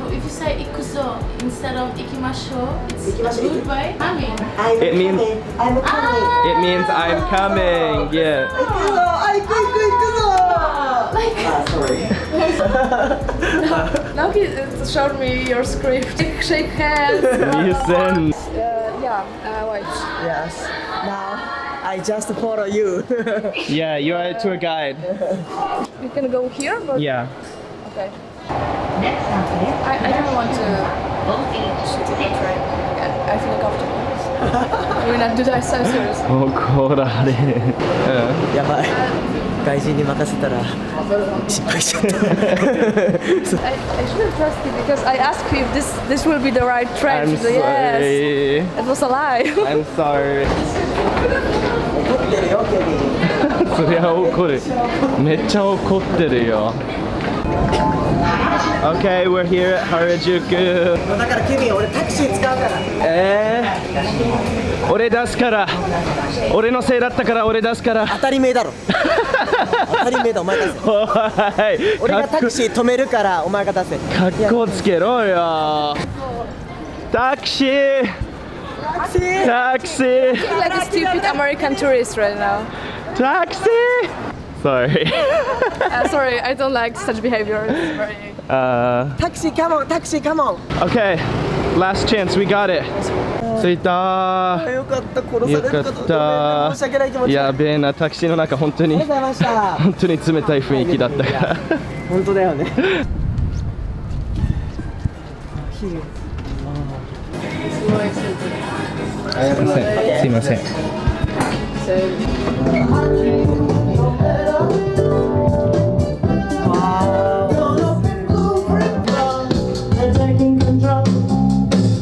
example, if you say ikuzo instead of ikimasho, it's goodbye. Coming. It means I'm coming. it means I'm coming. Yeah. Sorry. Naoki showed me your script. Shake hands. Listen. Wait. Yes. Now I just follow you. Yeah, you are a tour guide. We can go here, but Yeah. okay. I don't want to shoot in the train again. I feel comfortable. We're not do that so serious. 怒られ。やばい。外人に任せたら失敗しちゃった。I shouldn't trust you because I asked you if this will be the right train. I'm So yes, sorry. it was a lie. I'm sorry. 怒ってるよケビン。そりゃ怒る。めっちゃ怒ってるよ。Okay, we're here at Harajuku. だからケビン俺タクシー使うから。俺出すから。俺のせいだったから俺出すから。当たり前だろ。当たり前だお前出せ。おい。俺がタクシー止めるからお前が出せ。かっこつけろよ。タクシー。タクシー。 Like a stupid American tourist right now. Taxi! Sorry. Sorry, I don't like such behavior. It's very... タクシーカモンタクシーカモン。 Okay, last chance, we got it. 着いたよかった殺されよかることった申し訳ない気持ち。やべえな、タクシーの中本当にありがとうございました。本当に冷たい雰囲気だったから本当だよね。すいません。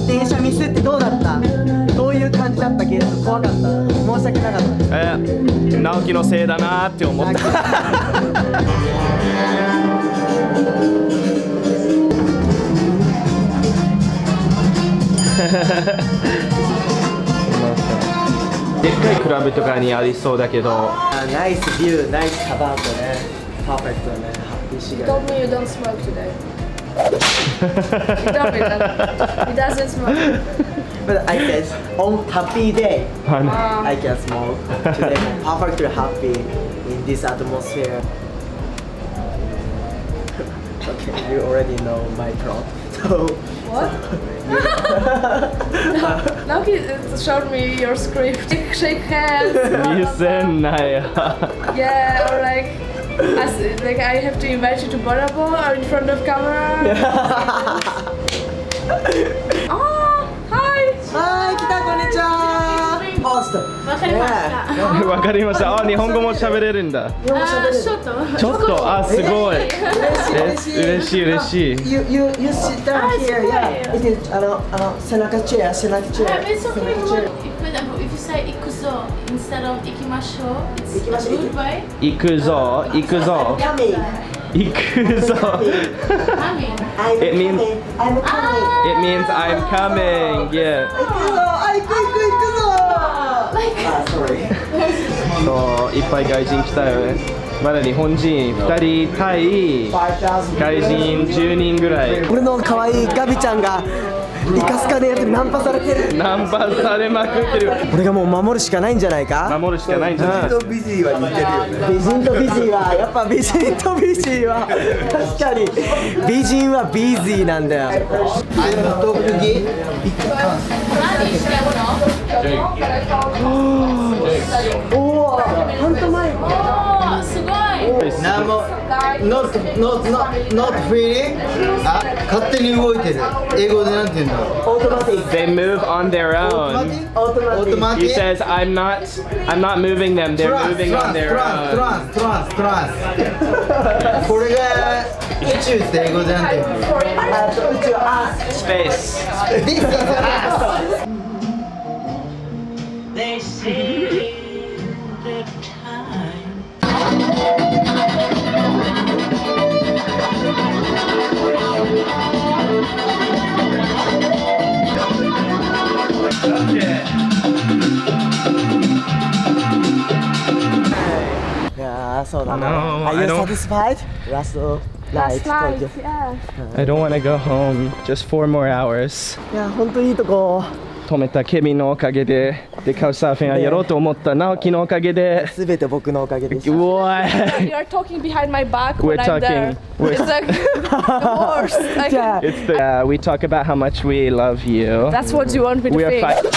電車ミスってどうだった？どういう感じだったっけ？怖かった？申し訳なかった。直樹のせいだなって思った。でっかいクラブとかにありそうだけど。ナイスビュー、ナイスカバーとね、パーフェクトね、ハッピーシガ You ー。 told me you don't smoke today. You told me that. He doesn't smoke. But I guess on happy day, Ah. I can smoke today. Perfectly happy in this atmosphere. Okay, you already know my plot. So What? Naoki showed me your script. Shake hands. 見せんなよ。 Yeah, or like I have to invite you to Bonabo or in front of camera. Oh, hi. はい、来たこんにちは。ホスト。わかりました。わかりました。あ、日本語も喋れるんだ。日本語喋れる。ちょっと。ちょっと、あ、すごい。嬉しい嬉しい。You sit down here. Yeah. It is 背中チェア、背中チェア。It's okay. If you say ikuzo instead of ikimasho, it's goodbye. 行くぞ、行くぞ。 Coming. 行くぞ。Coming. It means I'm coming. it means I'm coming. Yeah. 行くぞ、行くぞ。あ、sorry. そう、いっぱい外人来たよね。まだ日本人2人対外人10人ぐらい。俺の可愛いガビちゃんがイカスカでやってナンパされてる。ナンパされまくってる。俺がもう守るしかないんじゃないか。守るしかないんじゃない。美人は似てるよね。美人と美人はやっぱ美人と美人は確かに美人はビーズィーなんだよ。おお、パントマイム。おー、すごい。Not feeling あ、勝手に動いてる。英語でなんて言うんだろう。オートマティック。 They move on their own. オートマティック。 He says I'm not moving them. They're moving on their own. トランスこれが宇宙って英語でなんて言うんだろう。宇宙アース。 Space. This is us. They say the time. Yeah. そう No, Are I you don't. satisfied? Last night. Last night, Tokyo. yeah. I don't want to go home. Just 4 more hours. いや、本当いいとこ。止めたケビンのおかげで、で、カウチサーフィンはやろうと思った直樹のおかげで。すべて僕のおかげでした。What? You are talking behind my back We're when I'm there. talking. We're, It's like the worst. Like, じゃあ、 it's the, we talk about how much we love you. that's what you want me to We are think.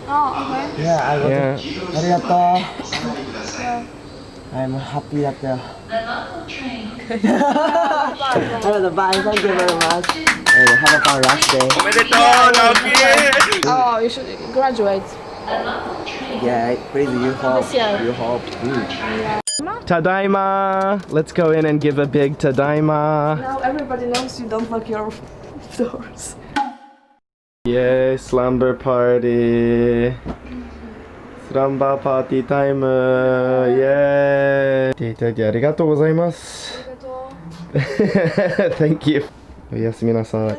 Oh, okay. Yeah, I got Yeah. ありがとう。I'm happy だったよ。ありがとう、bye, thank you very much. And have a fun last day. おめでとう、直樹 Oh, you should graduate. Yeah, please, you hope. This year. You hope. Tadaima. Let's go in and give a big tadaima. Now everybody knows you don't lock your doors. Yay, slumber party. Slumber party time. Yay. 来ていただきありがとうございます。Thank you. おやすみなさい。